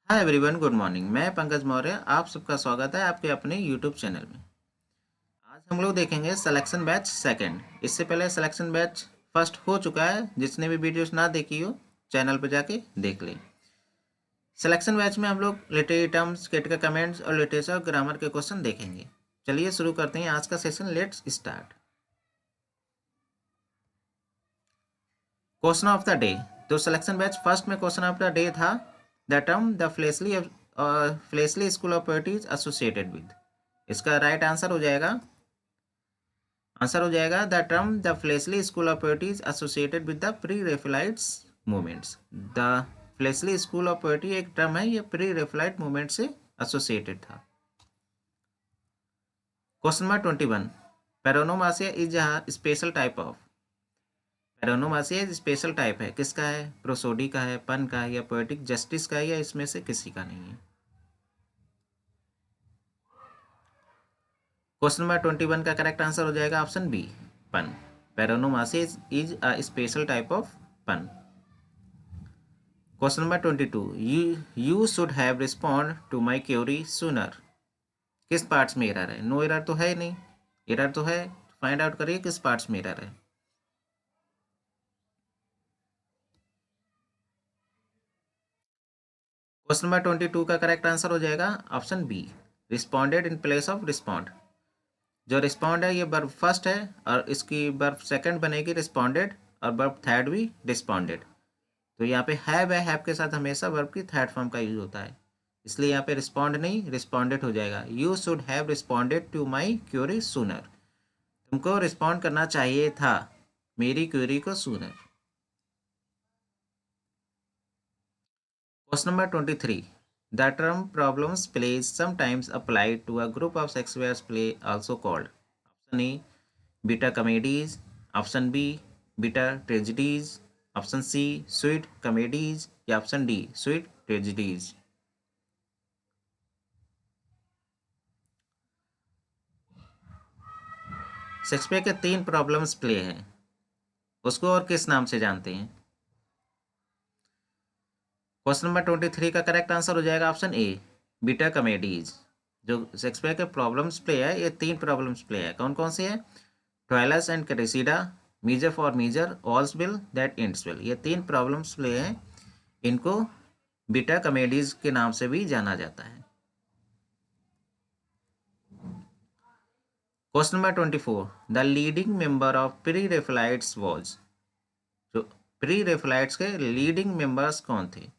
Hi everyone, good morning. मैं पंकज मौर्य, आप सबका स्वागत है आपके अपने यूट्यूब चैनल में। आज हम लोग देखेंगे सिलेक्शन बैच सेकंड। इससे पहले सिलेक्शन बैच फर्स्ट हो चुका है। जिसने भी वीडियोस ना देखी हो चैनल पर जाके देख लें। सिलेक्शन बैच में हम लोग लिटरेरी टर्म्स, क्रिटिकल कमेंट्स और लिटरेचर और ग्रामर के क्वेश्चन देखेंगे। चलिए शुरू करते हैं आज का session. Let's start. Question of the day. तो सिलेक्शन बैच फर्स्ट में क्वेश्चन ऑफ द डे था the term the fleshly school of poetry is associated with. इसका राइट आंसर हो जाएगा the term the fleshly school of poetry is associated with the pre Raphaelites movements. The fleshly school of poetry एक term है, ये pre Raphaelite movement से associated था। Question number 21। Paronomasia is a special type of. Paronomasia special type है, किसका है? Prosody का है, पन का है, या पोएटिक जस्टिस का है, या इसमें से किसी का नहीं है। क्वेश्चन नंबर 21 का करेक्ट आंसर हो जाएगा option B, pun. Paronomasia is a special type of pun. Question number 22। You should have respond to my query sooner. किस पार्ट्स में एरर है? नो एरर तो है नहीं, एरर तो है। फाइंड आउट करिए किस पार्ट्स में एरर है। क्वेश्चन नंबर 22 का करेक्ट आंसर हो जाएगा option B, responded in place of respond. जो रिस्पॉन्ड है ये वर्ब फर्स्ट है और इसकी वर्ब सेकंड बनेगी रिस्पॉन्डेड, और वर्ब थर्ड भी रिस्पॉन्डेड। तो यहाँ पे हैव के साथ हमेशा वर्ब की थर्ड फॉर्म का यूज होता है, इसलिए यहाँ पे रिस्पॉन्ड नहीं रिस्पॉन्डेड हो जाएगा। You should have responded to my query sooner. तुमको रिस्पॉन्ड करना चाहिए था मेरी क्यूरी को sooner. Question number 23। The term problems play sometimes applied to a group of Shakespeare's play also called. Option A bitter comedies, option B bitter tragedies, option C sweet comedies, या option D sweet tragedies. Shakespeare के 3 problems play हैं, उसको और किस नाम से जानते हैं? क्वेश्चन नंबर 23 का करेक्ट आंसर हो जाएगा ऑप्शन ए, बीटा कॉमेडीज। जो शेक्सपियर के प्रॉब्लम्स प्ले है, ये 3 प्रॉब्लम्स प्ले है। कौन कौन से हैं? Troilus and Cressida, measure for measure, all's well that ends well. ये 3 प्रॉब्लम्स प्ले हैं, इनको बीटा कॉमेडीज के नाम से भी जाना जाता है। Question number 24। The leading member of pre Raphaelites was. जो प्री रेफेलाइट्स के लीडिंग मेंबर्स कौन थे?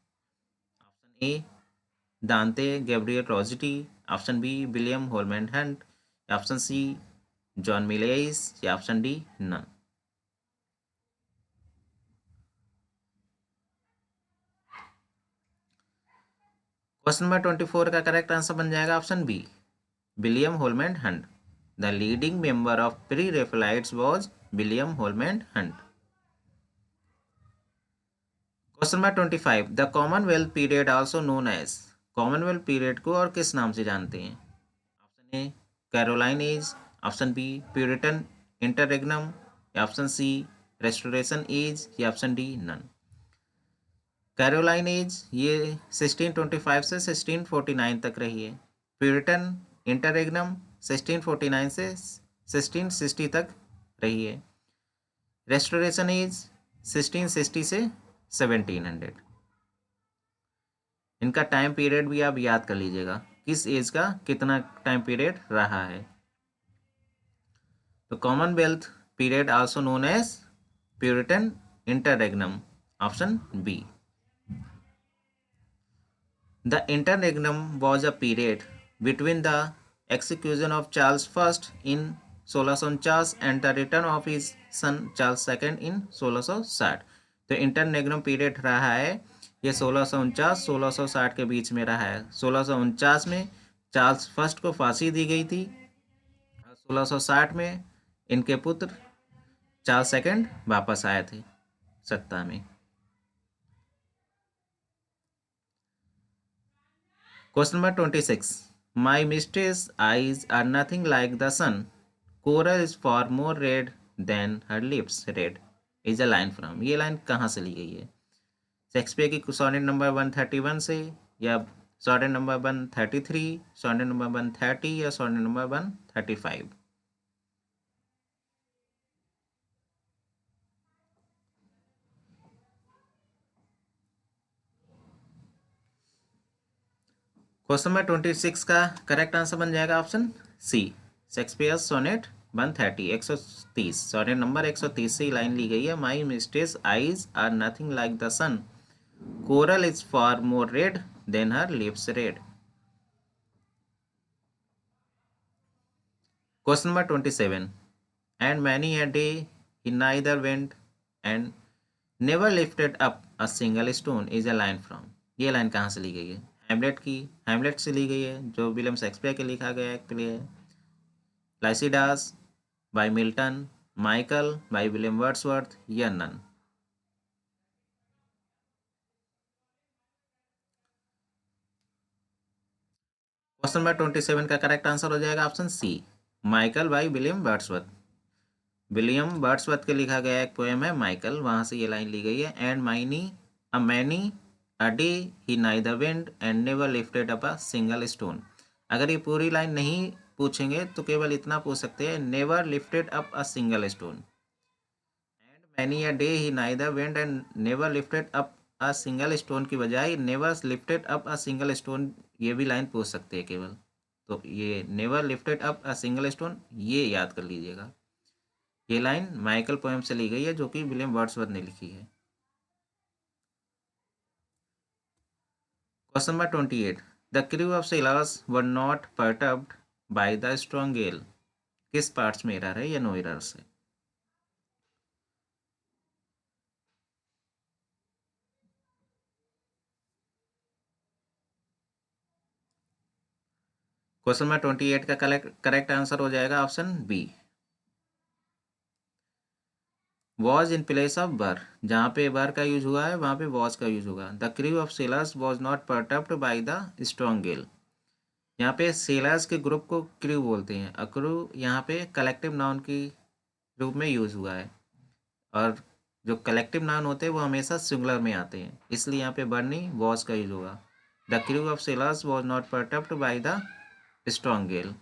Option A Dante Gabriel Rossetti, option B William Holman Hunt, option C John Millais, या option D none. Question number 24 का correct answer बन जाएगा option B, William Holman Hunt. The leading member of pre Raphaelites was William Holman Hunt. Question number 25। The Commonwealth period also known as. Commonwealth period को और किस नाम से जानते हैं? Option A Caroline age, option B Puritan interregnum, या option C Restoration age, या option D none. Caroline age ये 1625 से 1649 तक रही है। प्यूरिटन इंटररेग्नम 1649 से 1660 तक रही है। रेस्टोरेशन एज 1660 से 1700। इनका टाइम पीरियड भी आप याद कर लीजिएगा, किस एज का कितना टाइम पीरियड रहा है। तो Commonwealth period also known as Puritan interregnum, option B. The interregnum was a period between the execution of Charles I in 1649 and the return of his son Charles II in 1660। तो इंटरनेग्नम period रहा है ये 1649-1660 के बीच में रहा है। 1649 में Charles first को फांसी दी गई थी और 1660 में इनके पुत्र चार्ल्स सेकंड वापस आए थे सत्ता में। Question number 26। My mistress eyes are nothing like the sun, coral is far more red than her lips red is a line from. ये लाइन कहाँ से ली गई है? शेक्सपियर की सोनेट नंबर 131 से, या सॉर्टेड नंबर 133, सॉर्टेड नंबर 130 या सॉर्टेड नंबर 135? क्वेश्चन नंबर 26 का करेक्ट आंसर बन जाएगा option C, Shakespeare sonnet 130, 130, sonnet number 130 से लाइन ली गई है। My mistress' eyes are nothing like the sun, coral is far more red than her lips red. Question number 27, and many a day he neither went and never lifted up a single stone is a line from। ये लाइन कहाँ से ली गई है? Hamlet की, Hamlet से ली गई है, जो विलियम शेक्सपियर के लिखा गया एक प्ले है। Lycidas by Milton, Michael by William Wordsworth या नन? क्वेश्चन नंबर 27 का करेक्ट आंसर हो जाएगा option C, Michael by William Wordsworth. William Wordsworth के लिखा गया एक पोएम है माइकल, वहां से ये लाइन ली गई है। And many a many a day he neither went and never lifted up a single stone. अगर ये पूरी लाइन नहीं पूछेंगे तो केवल इतना पूछ सकते हैं, never lifted up a single stone. And many a day he neither went and never lifted up a single stone की बजाय never lifted up a single stone, ये भी लाइन पूछ सकते हैं केवल। तो ये never lifted up a single stone, ये याद कर लीजिएगा। ये लाइन माइकल पोएम से ली गई है, जो कि विलियम वर्ड्सवर्थ ने लिखी है। Question number 28, the crew of sailors were not perturbed by the strong gale, किस पार्ट्स में एरर है या नो एरर से? क्वेश्चन नंबर 28 का करेक्ट आंसर हो जाएगा option B, was in place of were. जहाँ पे वर का यूज हुआ है वहाँ पे वॉज का यूज होगा। The crew of sailors was not perturbed by the strong gale. यहाँ पे सेलर्स के ग्रुप को क्रू बोलते हैं, और क्रू यहाँ पे कलेक्टिव नाउन की रूप में यूज हुआ है, और जो कलेक्टिव नाउन होते हैं वो हमेशा सिंगुलर में आते हैं, इसलिए यहाँ पे बर्नी वॉज का यूज होगा। The crew of sailors was not perturbed by the strong gale.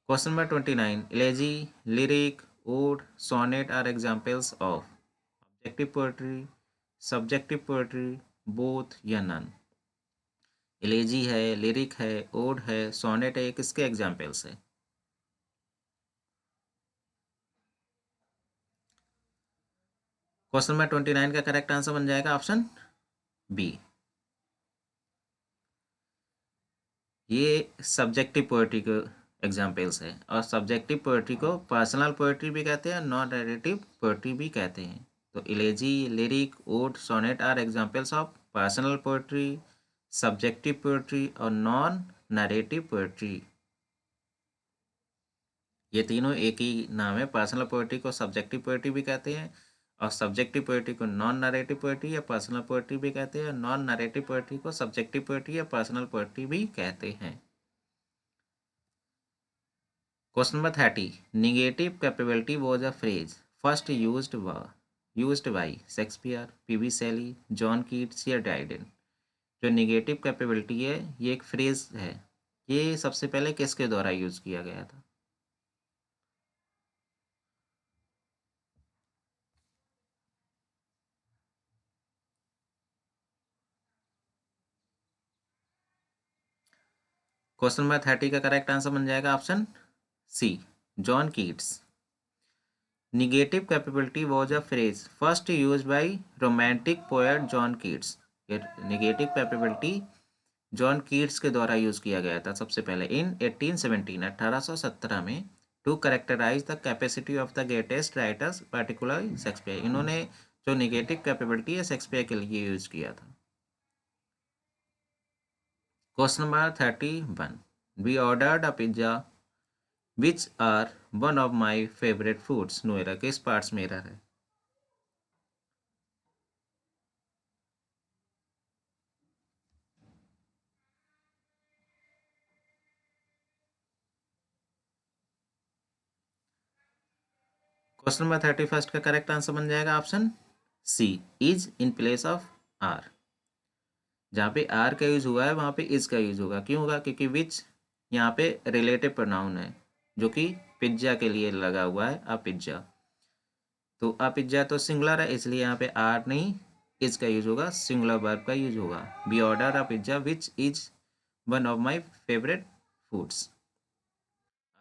Question number 29, elegy, lyric, ode, sonnet are examples of objective poetry, subjective poetry, both या नन? एलेजी है, लिरिक है, ओड है, sonnet है, किसके examples है? Question number 29 का correct answer बन जाएगा ऑप्शन बी, ये सब्जेक्टिव पोएट्री के एग्जाम्पल्स है, और सब्जेक्टिव पोएट्री को पर्सनल पोएट्री भी कहते हैं, नॉन नरेटिव पोएट्री भी कहते हैं। तो elegy, lyric, ode, sonnet are examples of personal poetry, subjective poetry और नॉन नरेटिव पोएट्री। ये तीनों एक ही नाम है। पर्सनल पोएट्री को सब्जेक्टिव पोएट्री भी कहते हैं, और सब्जेक्टिव पोएट्री को नॉन नरेटिव पोएट्री या पर्सनल पोएट्री भी कहते हैं, नॉन नरेटिव पोएट्री को सब्जेक्टिव पोएट्री या पर्सनल पोएट्री भी कहते हैं। Question number 30, negative capability was a phrase first used by Shakespeare, PB Shelley, John Keats या ड्राइडन? जो निगेटिव कैपेबिलिटी है ये एक फ्रेज है, ये सबसे पहले किसके द्वारा यूज किया गया था? क्वेश्चन नंबर 30 का करेक्ट आंसर बन जाएगा option C, John Keats. Negative capability was a phrase first use by romantic poet John Keats. Negative capability John Keats के द्वारा यूज किया गया था सबसे पहले इन 1817, 1817 में, to characterise the capacity of the greatest writers particular Shakespeare. इन्होंने जो निगेटिव कैपेबिलिटी है शेक्सपियर के लिए यूज किया था। Question number 31, we ordered a pizza which are one of my favourite foods, no error, किस पार्ट्स में एरर है? क्वेश्चन नंबर 31 का करेक्ट आंसर बन जाएगा option C, is in place of are. जहाँ पे आर का यूज हुआ है वहाँ पे इज का यूज होगा। क्यों होगा? क्योंकि विच यहाँ पे रिलेटिव प्रोनाउन है जो कि पिज्जा के लिए लगा हुआ है, अ पिज्जा। तो अ पिज्जा तो सिंगुलर है, इसलिए यहाँ पे आर नहीं इज का यूज होगा, सिंगुलर वर्ब का यूज होगा। Be order a pizza which is one of my favourite foods.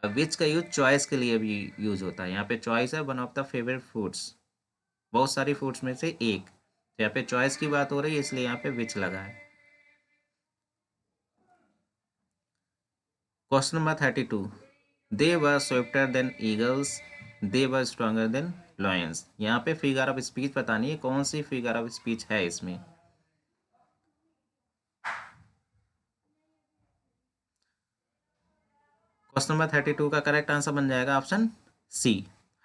Which का यूज चॉइस के लिए भी यूज होता है। यहाँ पे चॉइस है one of the favourite foods, बहुत सारी फूड्स में से एक। तो यहाँ पे चॉइस की बात हो रही है, इसलिए यहाँ पे विच लगा है। Question number 32, they were swifter than eagles, they were stronger than lions. यहाँ पे फिगर ऑफ स्पीच बतानी है, कौन सी फिगर ऑफ स्पीच है इसमें। क्वेश्चन नंबर 32 का करेक्ट आंसर बन जाएगा option C,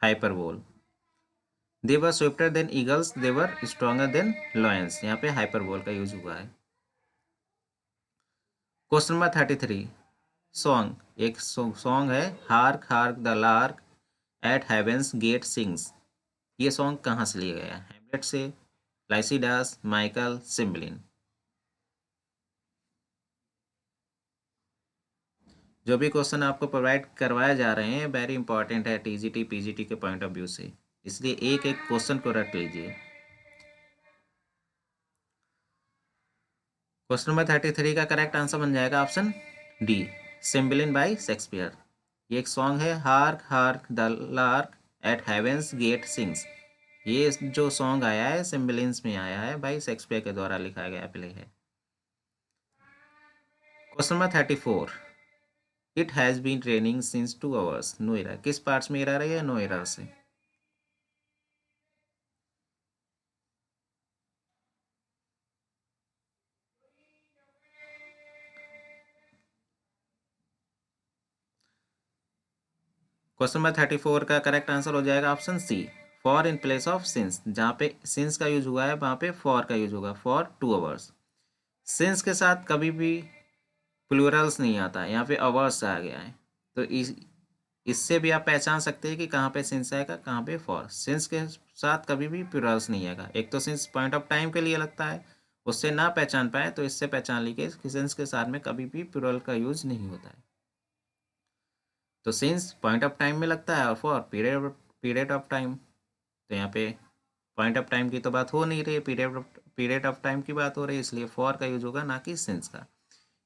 hyperbole. They were swifter than eagles, they were stronger than lions, यहाँ पे हाइपरबोल का यूज हुआ है। क्वेश्चन नंबर 33, सॉन्ग, एक सॉन्ग है, hark hark the lark at heaven's gate sings. ये सॉन्ग कहाँ से लिया गया है? हैमलेट से, लाइसिडास, माइकल, सिम्बलिन। जो भी क्वेश्चन आपको प्रोवाइड करवाए जा रहे हैं वेरी इंपॉर्टेंट है टीजीटी पीजीटी के पॉइंट ऑफ व्यू से, इसलिए एक एक क्वेश्चन को रट लीजिए। क्वेश्चन नंबर 33 का करेक्ट आंसर बन जाएगा option D, Cymbeline by Shakespeare. ये एक सॉन्ग है, hark hark the lark at heaven's gate sings. ये जो सॉन्ग आया है सिम्बलिन्स में आया है, बाई शेक्सपियर के द्वारा लिखा गया प्ले है। Question number 34, it has been raining since 2 hours, no error. किस पार्ट्स में एरर है या नो एरर से? क्वेश्चन नंबर 34 का करेक्ट आंसर हो जाएगा option C, for in place of since. जहाँ पे सिंस का यूज हुआ है वहाँ पे फॉर का यूज होगा, फॉर 2 आवर्स। सिंस के साथ कभी भी प्लूरल्स नहीं आता है, यहाँ पे अवर्स आ गया है। तो इससे भी आप पहचान सकते हैं कि कहाँ पे सिंस आएगा, कहाँ पे फॉर। सिंस के साथ कभी भी प्लूरल्स नहीं आएगा। एक तो सिंस पॉइंट ऑफ टाइम के लिए लगता है, उससे ना पहचान पाए तो इससे पहचान लीजिए कि सिंस के साथ में कभी भी प्लूरल का यूज नहीं होता है। तो सिंस पॉइंट ऑफ टाइम में लगता है और फॉर पीरियड ऑफ टाइम। तो यहाँ पे पॉइंट ऑफ टाइम की तो बात हो नहीं रही है, पीरियड ऑफ टाइम की बात हो रही है, इसलिए फॉर का यूज होगा, ना कि सिंस का।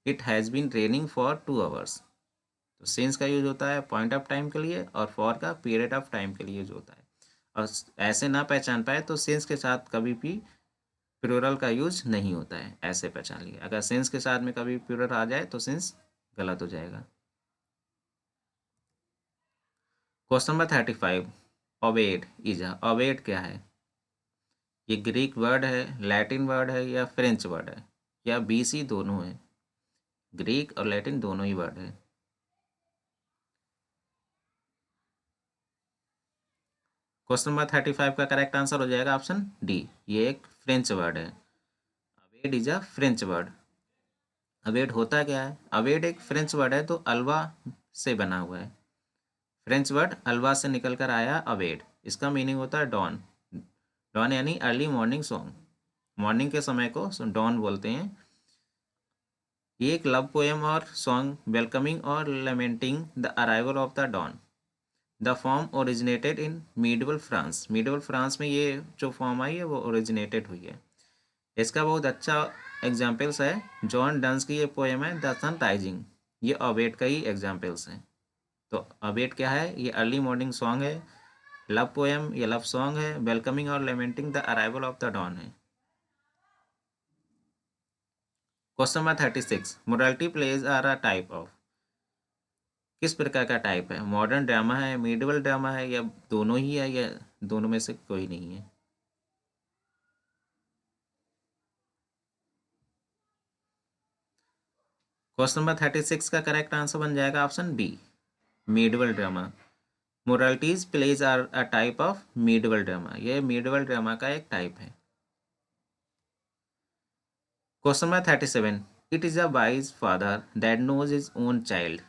It has been raining for 2 hours. तो सिंस का यूज होता है पॉइंट ऑफ टाइम के लिए और फॉर का पीरियड ऑफ टाइम के लिए यूज होता है। और ऐसे ना पहचान पाए तो सिंस के साथ कभी भी प्लूरल का यूज नहीं होता है, ऐसे पहचान लिए। अगर सिंस के साथ में कभी प्लूरल आ जाए तो सिंस गलत हो जाएगा। Question number 35, aubade is, aubade क्या है? ये ग्रीक वर्ड है, लैटिन वर्ड है या फ्रेंच वर्ड है, या बीसी दोनों है? ग्रीक और लैटिन दोनों ही वर्ड है। क्वेश्चन नंबर 35 का करेक्ट आंसर हो जाएगा ऑप्शन डी, ये एक फ्रेंच वर्ड है। Avoid is a French word. Avoid होता क्या है? अवेड एक फ्रेंच वर्ड है, तो अल्वा से बना हुआ है। फ्रेंच वर्ड अल्वा से निकल कर आया अवेड। इसका मीनिंग होता है डॉन। डॉन यानी अर्ली मॉर्निंग सॉन्ग, मॉर्निंग के समय को डॉन बोलते हैं। ये एक लव पोएम और सॉन्ग वेलकमिंग और lamenting the arrival of the dawn. The form originated in medieval France. Medieval France में ये जो फॉर्म आई है वो ओरिजिनेटेड हुई है। इसका बहुत अच्छा एग्जाम्पल्स है, जॉन डंस की ये पोएम है द सन राइजिंग, ये ओवेड का ही एग्जाम्पल्स हैं। तो ओवेड क्या है? ये अर्ली मॉर्निंग सॉन्ग है, लव पोएम या लव सॉन्ग है, वेलकमिंग और lamenting the arrival of the dawn है। Question number 36, morality plays are a type of. किस प्रकार का टाइप है? मॉडर्न ड्रामा है, मिडिवल ड्रामा है, या दोनों ही है, या दोनों में से कोई नहीं है? क्वेश्चन नंबर 36 का करेक्ट आंसर बन जाएगा option B, medieval drama. Moralities plays are a type of medieval drama, यह मिडिवल ड्रामा का एक टाइप है। Question number 37, it is a wise father that knows his own child.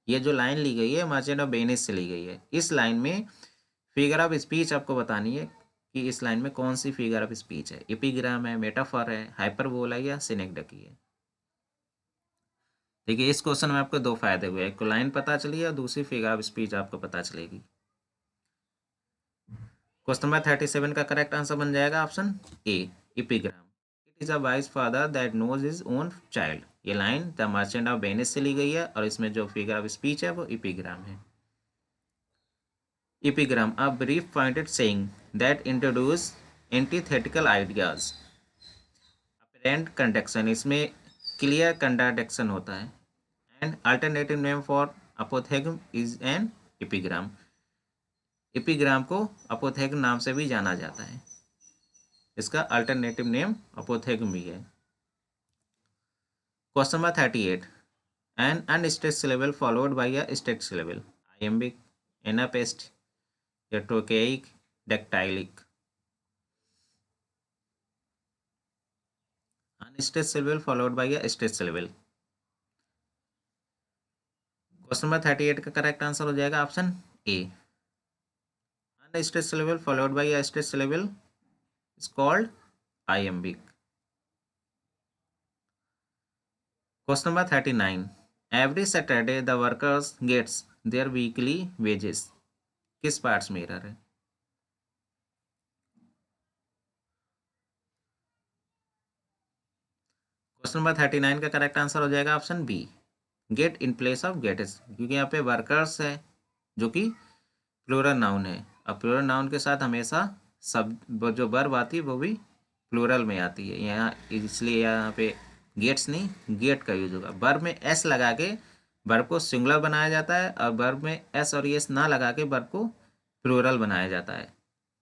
ये जो line ली गई है मर्चेंट ऑफ वेनिस से ली गई है। इस लाइन में फिगर ऑफ स्पीच आपको बतानी है कि इस लाइन में कौन सी फिगर ऑफ स्पीच है, एपिग्राम है, मेटाफर है, हाइपरबोला है या सिनेक्डकी है। देखिए इस क्वेश्चन में आपको दो फायदे हुए, एक को लाइन पता चली और दूसरी फिगर ऑफ स्पीच आपको पता चलेगी। क्वेश्चन नंबर 37 का करेक्ट आंसर बन जाएगा option A, epigram. It is a wise father that knows his own child. ये line the merchant of Venice से ली गई है और इसमें जो फिगर ऑफ स्पीच है वो एपिग्राम है। Epigram, a brief pointed saying that introduce antithetical ideas. Apparent contradiction, इसमें क्लियर कंट्राडिक्शन होता है। And alternative name for apothegm is an epigram. Epigram को अपोथेग्म नाम से भी जाना जाता है, इसका अल्टरनेटिव नेम अपोथेग्म भी है। Question number 38, an unstressed syllable followed by a stressed syllable, iambic, anapest या trochaic, dactylic. Unstressed syllable followed by a stressed syllable. Question number 38 का करेक्ट आंसर हो जाएगा option A, unstressed syllable followed by a stressed syllable is called iambic. Question number 39. Every Saturday the workers gets their weekly wages. किस parts में error है? Question number 39 का correct answer हो जाएगा option B, get in place of gets, क्योंकि यहाँ पे workers है जो कि प्लूरल नाउन है। अब प्लूरल नाउन के साथ हमेशा सब जो वर्ब आती है वो भी प्लूरल में आती है यहाँ, इसलिए यहाँ पे गेट्स नहीं गेट का यूज होगा। वर्ब में एस लगा के वर्ब को सिंगुलर बनाया जाता है और वर्ब में एस और एस ना लगा के वर्ब को प्लूरल बनाया जाता है।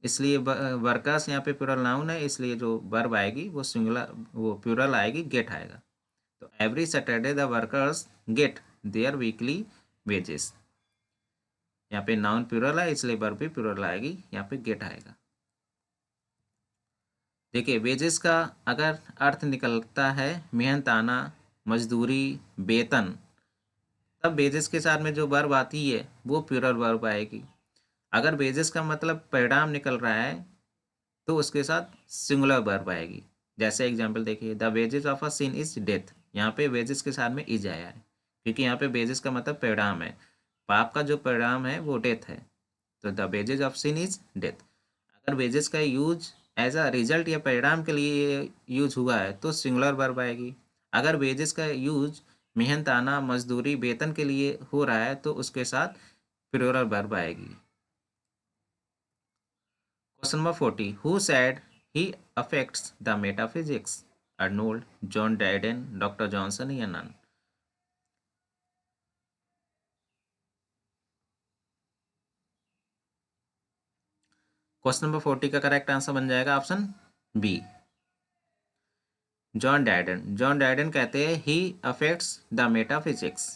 इसलिए वर्कर्स यहाँ पे प्लूरल नाउन है, इसलिए जो वर्ब आएगी वो सिंगुलर वो प्लूरल आएगी, गेट आएगा। तो every Saturday the workers get their weekly wages. यहाँ पे नाउन प्लूरल है इसलिए वर्ब भी प्लूरल आएगी, यहाँ पे गेट आएगा। देखिए वेजेस का अगर अर्थ निकलता है मेहनताना, मजदूरी, वेतन, तब वेजेस के साथ में जो वर्ब आती है वो प्लूरल वर्ब आएगी। अगर वेजेस का मतलब परिणाम निकल रहा है तो उसके साथ सिंगुलर वर्ब आएगी। जैसे एग्जांपल देखिए, the wages of a sin is death, यहाँ पे वेजेस के साथ में इज आया है क्योंकि यहाँ पे वेजेस का मतलब परिणाम है, पाप का जो परिणाम है वो डेथ है, तो the wages of sin is death. अगर वेजेस का यूज एज अ रिजल्ट या परिणाम के लिए यूज हुआ है तो सिंगुलर वर्ब आएगी। अगर वेजेस का यूज मेहनताना, मजदूरी, वेतन के लिए हो रहा है तो उसके साथ प्लूरल वर्ब आएगी। Question number 40, who said he affects the metaphysics, Arnold, John Dryden, doctor Johnson या नन। क्वेश्चन नंबर 40 का करेक्ट आंसर बन जाएगा option B, John Dryden. John Dryden कहते हैं he affects the metaphysics.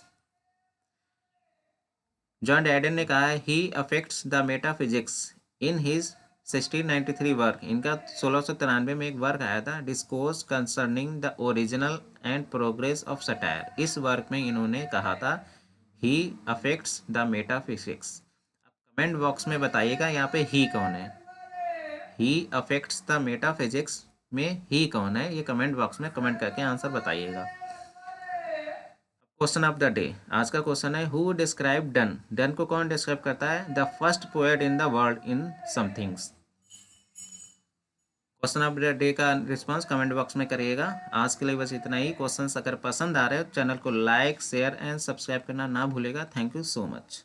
John Dryden ने कहा है he affects the metaphysics in his 1693 work. इनका 1693 में एक वर्क आया था, discourse concerning the original and progress of satire. इस वर्क में इन्होंने कहा था he affects the metaphysics. Comment box में बताइएगा यहाँ पे ही कौन है, ही अफेक्ट्स द मेटाफिजिक्स में ही कौन है, ये कमेंट बॉक्स में कमेंट करके आंसर बताइएगा। क्वेश्चन ऑफ द डे, आज का क्वेश्चन है हु डिस्क्राइब डन। डन को कौन डिस्क्राइब करता है? The first poet in the world in some things. Question of the day का रिस्पांस कमेंट बॉक्स में करिएगा। आज के लिए बस इतना ही। क्वेश्चंस अगर पसंद आ रहे हो चैनल को लाइक, शेयर एंड सब्सक्राइब करना ना भूलेगा। Thank you so much.